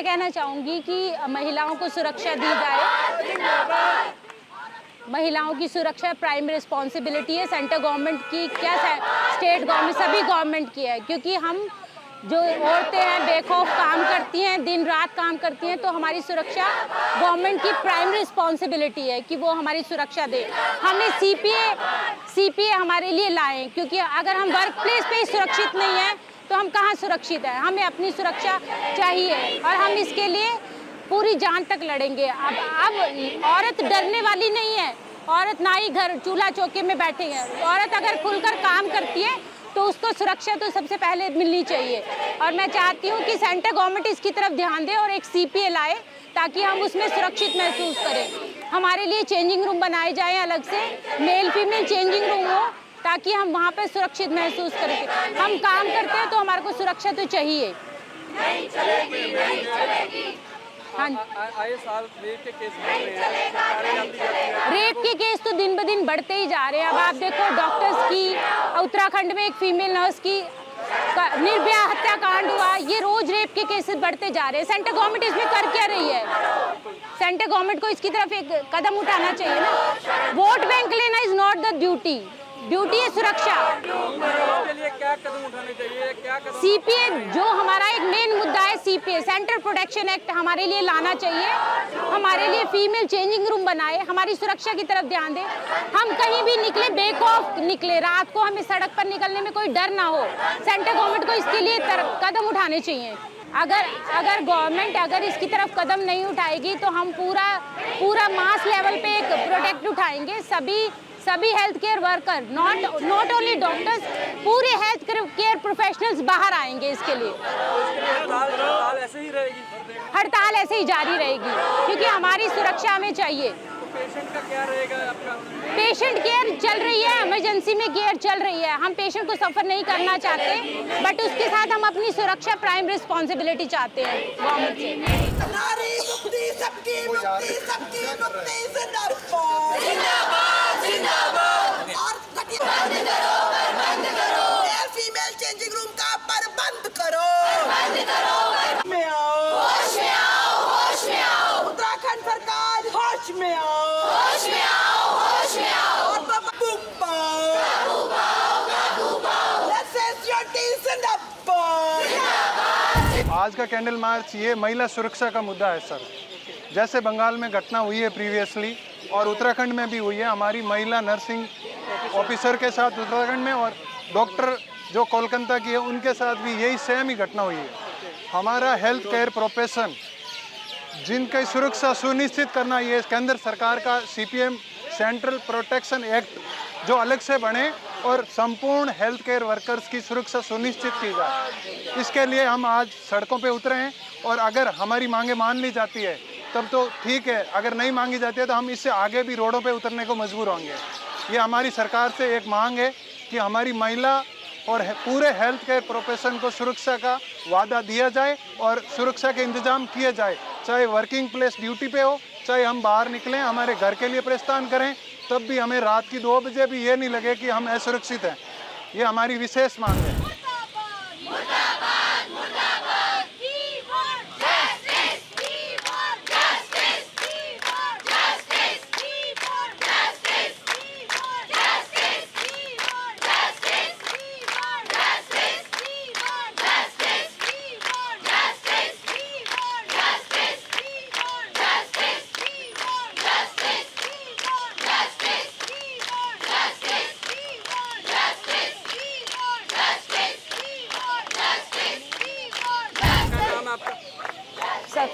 मैं कहना चाहूँगी कि महिलाओं को सुरक्षा दी जाए। महिलाओं की सुरक्षा प्राइम रिस्पॉन्सिबिलिटी है सेंट्रल गवर्नमेंट की, क्या स्टेट गवर्नमेंट, सभी गवर्नमेंट की है। क्योंकि हम जो औरतें हैं बेखौफ काम करती हैं, दिन रात काम करती हैं, तो हमारी सुरक्षा गवर्नमेंट की प्राइम रिस्पॉन्सिबिलिटी है कि वो हमारी सुरक्षा दे। हमने सीपीए हमारे लिए लाए, क्योंकि अगर हम वर्क प्लेस पे ही सुरक्षित नहीं हैं तो हम कहाँ सुरक्षित हैं। हमें अपनी सुरक्षा चाहिए और हम इसके लिए पूरी जान तक लड़ेंगे। अब औरत डरने वाली नहीं है, औरत ना ही घर चूल्हा चौके में बैठे हैं। औरत अगर खुलकर काम करती है तो उसको सुरक्षा तो सबसे पहले मिलनी चाहिए। और मैं चाहती हूँ कि सेंट्रल गवर्नमेंट इसकी तरफ ध्यान दे और एक सीपीए लाए ताकि हम उसमें सुरक्षित महसूस करें। हमारे लिए चेंजिंग रूम बनाए जाएं अलग से, मेल फीमेल चेंजिंग रूम हो, ताकि हम वहाँ पे सुरक्षित महसूस करें। हम काम करते हैं तो हमारे को सुरक्षा तो चाहिए। नहीं चलेगी, नहीं चलेगी। हाँ, आए साल रेप के केस बढ़ रहे हैं। रेप के केस तो दिन ब दिन बढ़ते ही जा रहे हैं। अब आप देखो डॉक्टर्स की, उत्तराखंड में एक फीमेल नर्स की निर्भया हत्याकांड हुआ, ये रोज रेप के केसेस बढ़ते जा रहे हैं। सेंट्रल गवर्नमेंट इसमें कर क्या रही है? सेंट्रल गवर्नमेंट को इसकी तरफ एक कदम उठाना चाहिए ना। वोट बैंक लेना is not the duty, duty है सुरक्षा। के लिए क्या कदम उठाने चाहिए, क्या कदम? सीपीए जो हमारा एक मेन मुद्दा है, सीपीए सेंट्रल प्रोटेक्शन एक्ट हमारे लिए लाना चाहिए। हमारे लिए फीमेल चेंजिंग रूम बनाए, हमारी सुरक्षा की तरफ ध्यान दें। हम कहीं भी निकले बेखौफ निकले, रात को हमें सड़क पर निकलने में कोई डर ना हो। सेंट्रल गवर्नमेंट को इसके लिए कदम उठाने चाहिए। अगर गवर्नमेंट अगर इसकी तरफ कदम नहीं उठाएगी तो हम पूरा मास लेवल पे एक प्रोटेक्ट उठाएंगे। सभी health care worker, not only doctors, पूरे हेल्थ केयर प्रोफेशनल्स बाहर आएंगे इसके लिए। हड़ताल ऐसे ही रहेगी? हड़ताल ऐसे ही जारी रहेगी, क्योंकि हमारी सुरक्षा हमें चाहिए। तो पेशेंट का क्या रहेगा आपका? पेशेंट केयर चल रही है, इमरजेंसी में केयर चल रही है। हम पेशेंट को सफर नहीं करना चाहते, बट उसके साथ हम अपनी सुरक्षा प्राइम रिस्पॉन्सिबिलिटी चाहते हैं गवर्नमेंट से। फीमेल चेंजिंग रूम का बंद करो, होश में आओ, होश में आओ, होश में आओ। उत्तराखंड सरकार होश में आओ, होश में आओ, होश में आओ। और काबू पाओ, काबू पाओ, काबू पाओ। Let's say your decent up। आज का कैंडल मार्च ये महिला सुरक्षा का मुद्दा है सर। जैसे बंगाल में घटना हुई है प्रीवियसली और उत्तराखंड में भी हुई है, हमारी महिला नर्सिंग ऑफिसर के साथ उत्तराखंड में, और डॉक्टर जो कोलकाता की है उनके साथ भी यही सेम ही घटना हुई है। हमारा हेल्थ केयर प्रोफेशन जिनकी सुरक्षा सुनिश्चित करना, ये केंद्र सरकार का सीपीएम सेंट्रल प्रोटेक्शन एक्ट जो अलग से बने और संपूर्ण हेल्थ केयर वर्कर्स की सुरक्षा सुनिश्चित की जाए। इसके लिए हम आज सड़कों पे उतरे हैं और अगर हमारी मांगे मान ली जाती है तब तो ठीक है, अगर नहीं मांगी जाती है तो हम इससे आगे भी रोडों पे उतरने को मजबूर होंगे। ये हमारी सरकार से एक मांग है कि हमारी महिला और पूरे हेल्थ केयर प्रोफेशन को सुरक्षा का वादा दिया जाए और सुरक्षा के इंतजाम किए जाए। चाहे वर्किंग प्लेस ड्यूटी पे हो, चाहे हम बाहर निकलें हमारे घर के लिए प्रस्थान करें, तब भी हमें रात की 2 बजे भी ये नहीं लगे कि हम असुरक्षित हैं। ये हमारी विशेष मांग है।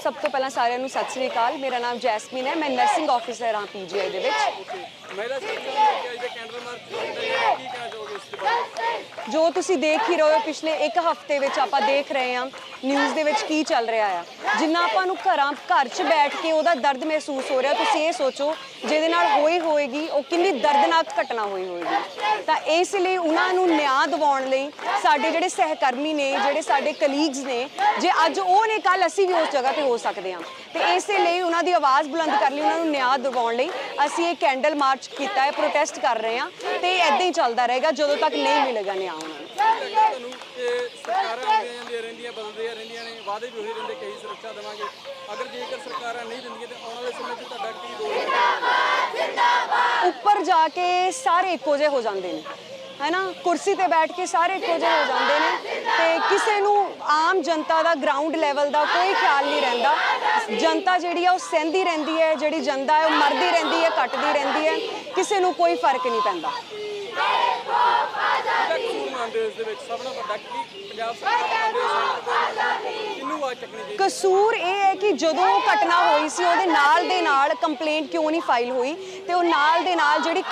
सब तो पहला सारिਆਂ ਨੂੰ सत श्री अकाल। मेरा नाम जैस्मीन है, मैं नर्सिंग ऑफिसर हाँ पीजीआई ਦੇ जो तुसी देख ही रहे हो पिछले एक हफ्ते ਵਿੱਚ ਆਪਾਂ देख रहे हैं न्यूज़ ਦੇ ਵਿੱਚ ਕੀ ਚੱਲ ਰਿਹਾ ਆ। ਜਿੰਨਾ ਆਪਾਂ ਨੂੰ ਘਰ 'ਚ ਬੈਠ ਕੇ ਉਹਦਾ ਦਰਦ ਮਹਿਸੂਸ ਹੋ ਰਿਹਾ, ਤੁਸੀਂ ਇਹ ਸੋਚੋ ਜਿਹਦੇ ਨਾਲ ਹੋਏਗੀ ਉਹ ਕਿੰਨੀ ਦਰਦਨਾਕ ਘਟਨਾ ਹੋਏਗੀ। ਤਾਂ ਇਸ ਲਈ ਉਹਨਾਂ ਨੂੰ ਨਿਆਂ ਦਿਵਾਉਣ ਲਈ ਸਾਡੇ ਜਿਹੜੇ ਸਹਿਕਰਮੀ ਨੇ, ਜਿਹੜੇ ਸਾਡੇ ਕਲੀਗਸ ਨੇ, ਜੇ ਅੱਜ ਉਹ ਨੇ ਕੱਲ ਅਸੀਂ ਵੀ ਉਸ ਜਗ੍ਹਾ ਤੇ ਹੋ ਸਕਦੇ ਹਾਂ। ਤੇ ਇਸੇ ਲਈ ਉਹਨਾਂ ਦੀ ਆਵਾਜ਼ ਬੁਲੰਦ ਕਰ ਲਈ, ਉਹਨਾਂ ਨੂੰ ਨਿਆਂ ਦਿਵਾਉਣ ਲਈ ਅਸੀਂ ਇਹ ਕੈਂਡਲ ਮਾਰਚ ਕੀਤਾ ਹੈ, ਪ੍ਰੋਟੈਸਟ ਕਰ ਰਹੇ ਹਾਂ ਤੇ ਇਦਾਂ ਹੀ ਚੱਲਦਾ ਰਹੇਗਾ ਜਦੋਂ ਤੱਕ ਨਹੀਂ ਮਿਲੇਗਾ ਨਿਆਂ ਉਹਨਾਂ ਨੂੰ। ਤੁਹਾਨੂੰ ਕਿ ਸਰਕਾਰਾਂ ਆਉਂਦੀਆਂ ਜਾਂਦੀਆਂ ਰਹਿੰਦੀਆਂ, ਬਦਲਦੀਆਂ ਰਹਿੰਦੀਆਂ ਨੇ, ਵਾਅਦੇ ਵੀ ਉਹੀ ਰਹਿੰਦੇ ਕਿ ਅਸੀਂ ਸੁਰੱਖਿਆ ਦੇਵਾਂਗੇ, ਅਗਰ ਜੇਕਰ ਸਰਕਾਰਾਂ ਨਹੀਂ ਦਿੰਦੀਆਂ ਤੇ ਆਉਣ ਵਾਲੇ ਸਮੇਂ 'ਚ ਤੁਹਾਡਾ ਕੀ ਰੋਲ ਹੈ? ਉੱਪਰ ਜਾ ਕੇ ਸਾਰੇ ਇੱਕੋ ਜਿਹੇ ਹੋ ਜਾਂਦੇ ਨੇ, ਹੈ ਨਾ, ਕੁਰਸੀ ਤੇ ਬੈਠ ਕੇ ਸਾਰੇ ਇੱਕੋ ਜਿਹੇ ਹੋ ਜਾਂਦੇ ਨੇ ਤੇ ਕਿਸੇ ਨੂੰ ਆਮ ਜਨਤਾ ਦਾ ਗਰਾਊਂਡ ਲੈਵਲ ਦਾ ਕੋਈ ਖਿਆਲ ਨਹੀਂ ਰਹਿੰਦਾ। ਜਨਤਾ ਜਿਹੜੀ ਆ ਉਹ ਸਹਿੰਦੀ ਰਹਿੰਦੀ ਹੈ, ਜਿਹੜੀ ਜਨਤਾ ਹੈ ਉਹ ਮਰਦੀ ਰਹਿੰਦੀ ਹੈ, ਕੱਟਦੀ ਰਹਿੰਦੀ ਹੈ, ਕਿਸੇ ਨੂੰ ਕੋਈ ਫਰਕ ਨਹੀਂ ਪੈਂਦਾ। ਕਿਹਦਾ ਕਸੂਰ ਮੰਨਦੇ ਹੋ ਇਸ ਦੇ ਵਿੱਚ? ਸਭ ਨਾਲੋਂ ਵੱਡਾ ਕੀ ਪੰਜਾਬ ਸਰਕਾਰ ਮੰਨਦੇ ਹੋ ਕਿਹਨੂੰ ਆਵਾਜ਼ ਚੱਕਣੀ ਚਾਹੀਦੀ? ਕਸੂਰ ਇਹ ਹੈ ਕਿ ਜਦੋਂ ਉਹ ਘਟਨਾ ਹੋਈ ਸੀ ਉਹਦੇ ਨਾਲ ਦੇ ਨਾਲ ਕੰਪਲੇਂਟ ਕਿਉਂ ਨਹੀਂ ਫਾਈਲ ਹੋਈ ਤੇ ਉਹ ਨਾਲ ਦੇ ਨਾਲ ਜਿਹੜੀ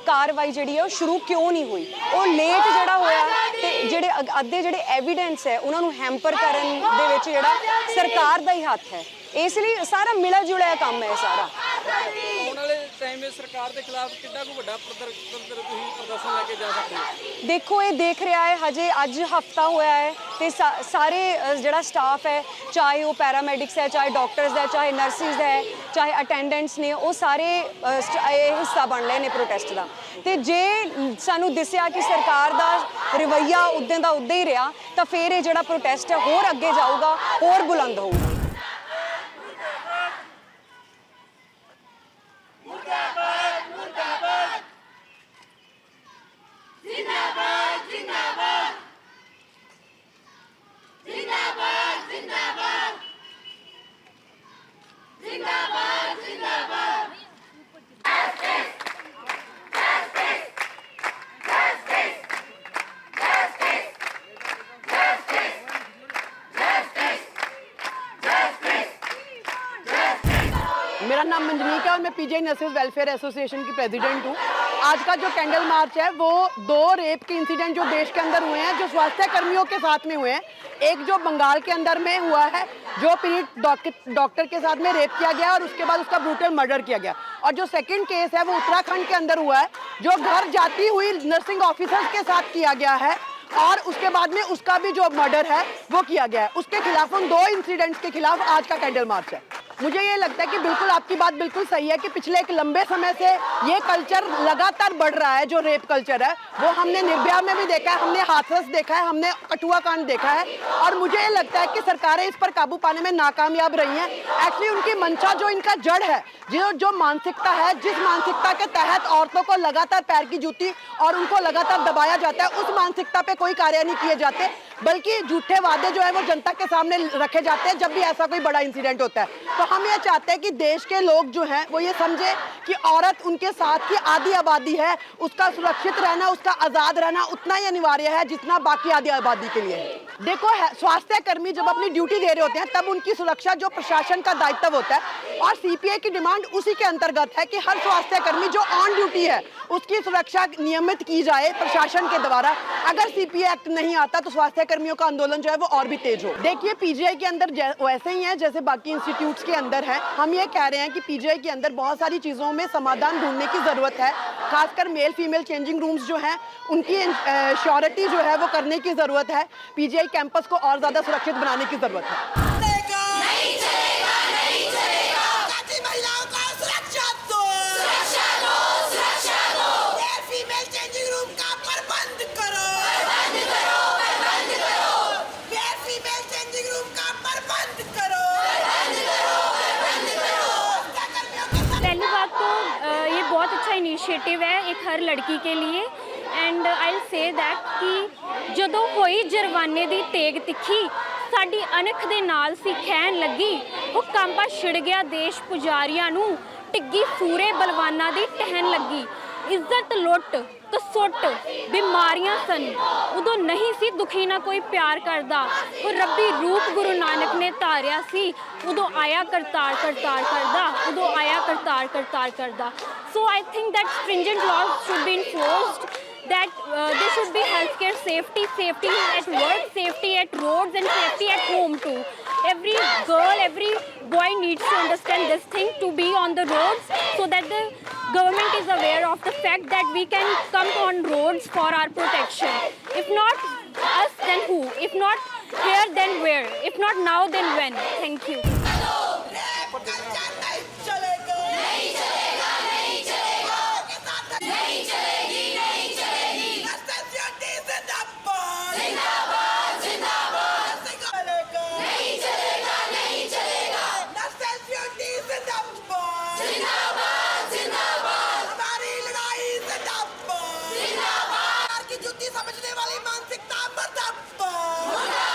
ਕਾਰਵਾਈ ਜਿਹੜੀ ਹੈ ਉਹ ਸ਼ੁਰੂ ਕਿਉਂ ਨਹੀਂ ਹੋਈ? ਉਹ ਲੇਟ ਜਿਹੜਾ ਹੋਇਆ ਤੇ ਜਿਹੜੇ ਅੱਧੇ ਜਿਹੜੇ ਐਵੀਡੈਂਸ ਹੈ ਉਹਨਾਂ ਨੂੰ ਹੈਂਪਰ ਕਰਨ ਦੇ ਵਿੱਚ ਜਿਹੜਾ ਸਰਕਾਰ ਦਾ ਹੀ ਹੱਥ ਹੈ। ਇਸ ਲਈ ਸਾਰਾ ਮਿਲਾ ਜੁਲਿਆ ਕੰਮ ਹੈ ਸਾਰਾ। ਆਉਣ ਵਾਲੇ ਟਾਈਮ ਵਿੱਚ ਸਰਕਾਰ ਦੇ ਖਿਲਾਫ ਕਿੰਨਾ ਕੁ ਵੱਡਾ ਤੁਸੀਂ ਪ੍ਰਦਰਸ਼ਨ ਲੈ ਕੇ ਜਾ ਸਕਦੇ ਹੋ? ਦੇਖੋ ਇਹ ਦੇਖ ਰਿਹਾ ਹੈ, ਹਜੇ ਅੱਜ ਹਫਤਾ ਹੋਇਆ ਹੈ ਤੇ ਸਾਰੇ ਜਿਹੜਾ ਸਟਾਫ ਹੈ, ਚਾਹੇ ਉਹ ਪੈਰਾਮੈਡਿਕਸ ਹੈ, ਚਾਹੇ ਡਾਕਟਰਸ ਹੈ, ਚਾਹੇ ਨਰਸਿਸ ਹੈ, ਚਾਹੇ ਅਟੈਂਡੈਂਟਸ ਨੇ, ਉਹ ਸਾਰੇ ਇਹ ਹਿੱਸਾ ਬਣ ਲਏ ਨੇ ਪ੍ਰੋਟੈਸਟ ਦਾ। ਤੇ ਜੇ ਸਾਨੂੰ ਦਿਸਿਆ ਕਿ ਸਰਕਾਰ ਦਾ ਰਵੱਈਆ ਉਦੋਂ ਦਾ ਉਦਾਂ ਹੀ ਰਿਹਾ ਤਾਂ ਫਿਰ ਇਹ ਜਿਹੜਾ ਪ੍ਰੋਟੈਸਟ ਹੈ ਹੋਰ ਅੱਗੇ ਜਾਊਗਾ, ਹੋਰ ਬੁਲੰਦ ਹੋਊਗਾ। मेरा नाम मंजनीक है और मैं पीजीआई नर्सेज वेलफेयर एसोसिएशन की प्रेसिडेंट हूँ। आज का जो कैंडल मार्च है वो 2 रेप के इंसिडेंट जो देश के अंदर हुए हैं, जो स्वास्थ्य कर्मियों के साथ में हुए हैं। एक जो बंगाल के अंदर में हुआ है, जो पीड़ित डॉक्टर के साथ में रेप किया गया और उसके बाद उसका ब्रूटल मर्डर किया गया, और जो सेकंड केस है वो उत्तराखंड के अंदर हुआ है, जो घर जाती हुई नर्सिंग ऑफिसर्स के साथ किया गया है और उसके बाद में उसका भी जो मर्डर है वो किया गया है। उसके खिलाफ उन 2 इंसिडेंट्स के खिलाफ आज का कैंडल मार्च है। मुझे ये लगता है कि बिल्कुल आपकी बात बिल्कुल सही है कि पिछले एक लंबे समय से ये कल्चर लगातार बढ़ रहा है, जो रेप कल्चर है वो हमने निर्भया में भी देखा है, हमने हाथरस देखा है, हमने कठुआ कांड देखा है, और मुझे ये लगता है कि सरकारें इस पर काबू पाने में नाकामयाब रही हैं। एक्चुअली उनकी मंशा, जो इनका जड़ है, जो मानसिकता है, जिस मानसिकता के तहत औरतों को लगातार पैर की जूती और उनको लगातार दबाया जाता है, उस मानसिकता पे कोई कार्य नहीं किए जाते, बल्कि झूठे वादे जो है वो जनता के सामने रखे जाते हैं जब भी ऐसा कोई बड़ा इंसिडेंट होता है। तो हम ये चाहते हैं कि देश के लोग जो हैं वो ये समझे कि औरत उनके साथ की आधी आबादी है, उसका सुरक्षित रहना, उसका आज़ाद रहना उतना ही अनिवार्य है जितना बाकी आधी आबादी के लिए है। देखो, स्वास्थ्य कर्मी जब अपनी ड्यूटी दे रहे होते हैं तब उनकी सुरक्षा जो प्रशासन का दायित्व होता है, और सीपीआई की डिमांड उसी के अंतर्गत है कि हर स्वास्थ्य कर्मी जो ऑन ड्यूटी है उसकी सुरक्षा नियमित की जाए प्रशासन के द्वारा। अगर सीपीआई एक्ट नहीं आता तो स्वास्थ्य कर्मियों का आंदोलन जो है वो और भी तेज हो। देखिए, पीजीआई के अंदर वैसे ही है जैसे बाकी इंस्टीट्यूट्स के अंदर है। हम ये कह रहे हैं कि पीजीआई के अंदर बहुत सारी चीज़ों में समाधान ढूंढने की ज़रूरत है, खासकर मेल फीमेल चेंजिंग रूम्स जो हैं उनकी श्योरिटी जो है वो करने की ज़रूरत है। पीजीआई कैंपस को और ज़्यादा सुरक्षित बनाने की ज़रूरत है। महिलाओं को सुरक्षा दो, फीमेल चेंजिंग रूम का प्रबंध करो, फीमेल चेंजिंग रूम का प्रबंध करो। पहली बात तो ये बहुत अच्छा इनिशिएटिव है एक हर लड़की के लिए, and I will say that कि जदों होई जरवाने दी तेग तिखी साडी अनख दे नाल सी खैन लगी, वो कांबा छिड़ गया देश पुजारियां नू, टिग्गी सूरे बलवाना दी टहन लगी, इज्जत लुट कसुट बीमारियां सन, उदों नहीं सी दुखी ना कोई प्यार करदा, वो रब्बी रूप गुरु नानक ने धारिया सी, उदों आया करतार करतार करदा, उदों आया करतार करतार करदा। So I think that stringent laws should be enforced, that there should be healthcare safety, safety at work, safety at roads, and safety at home too. Every girl, every boy needs to understand this thing to be on the roads, so that the government is aware of the fact that we can come on roads for our protection. If not us, then who? If not here, then where? If not now, then when? Thank you. नहीं चलेगी, नहीं चलेगी, नहीं चलेगी। समझने वाली मानसिकता मुर्दाबाद